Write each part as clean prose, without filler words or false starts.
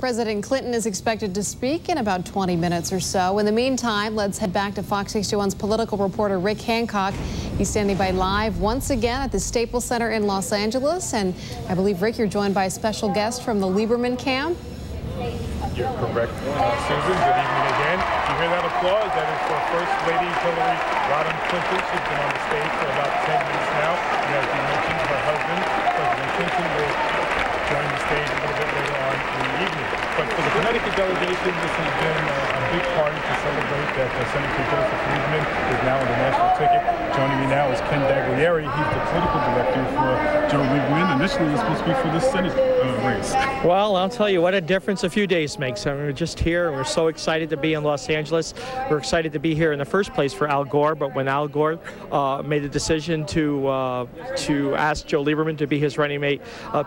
President Clinton is expected to speak in about 20 minutes or so. In the meantime, let's head back to Fox 61's political reporter Rick Hancock. He's standing by live once again at the Staples Center in Los Angeles. And I believe, Rick, you're joined by a special guest from the Lieberman camp. You're correct, Susan. Good evening again. You hear that applause? That is for First Lady Hillary Rodham Clinton. She's been on the stage for about 10 minutes now. And as you mentioned, her husband, President Clinton, will join the stage a little bit later on in the evening. But for the Connecticut delegation, this has been a big party to celebrate that Senator Joseph Lieberman is now on the national ticket. Joining me now is Ken Daglieri. He's the political director for Joe Lieberman. Initially, he was supposed to be for the Senate race. Well, I'll tell you what a difference a few days makes. I mean, we're just here, and we're so excited to be in Los Angeles. We're excited to be here in the first place for Al Gore, but when Al Gore made the decision to ask Joe Lieberman to be his running mate,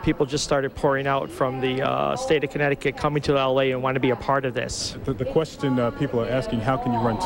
people just started pouring out from the state of Connecticut, coming to LA and want to be a part of this. The question people are asking, how can you run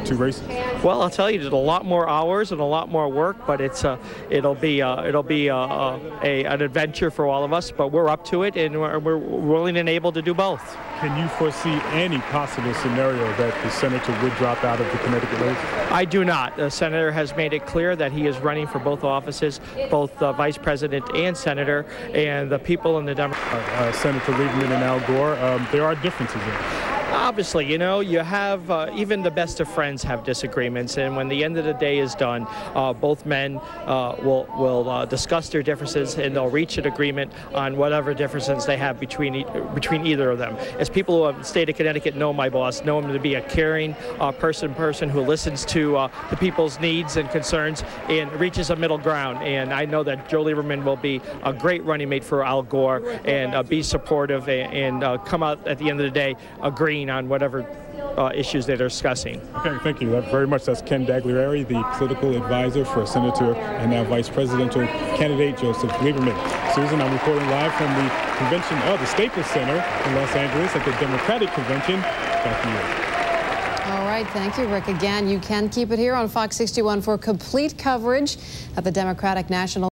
two races? Well, I'll tell you, there's a lot more hours and a lot more work, but it'll be an adventure for all of us. But we're up to it, and we're willing and able to do both. Can you foresee any possible scenario that the senator would drop out of the Connecticut race? I do not. The senator has made it clear that he is running for both offices, both vice president and senator, and the people in the Democratic. Senator Lieberman and Al Gore, there are differences there. Obviously, you know, you have even the best of friends have disagreements, and when the end of the day is done, both men will discuss their differences, and they'll reach an agreement on whatever differences they have between either of them. As people who have the state of Connecticut know my boss, know him to be a caring person who listens to the people's needs and concerns and reaches a middle ground. And I know that Joe Lieberman will be a great running mate for Al Gore and be supportive and come out at the end of the day agreeing on whatever issues they're discussing. Okay, thank you very much. That's Ken Daglieri, the political advisor for Senator and now Vice Presidential candidate Joseph Lieberman. Susan, I'm reporting live from the convention of the Staples Center in Los Angeles at the Democratic Convention. Back to you. All right, thank you, Rick. Again, you can keep it here on Fox 61 for complete coverage of the Democratic National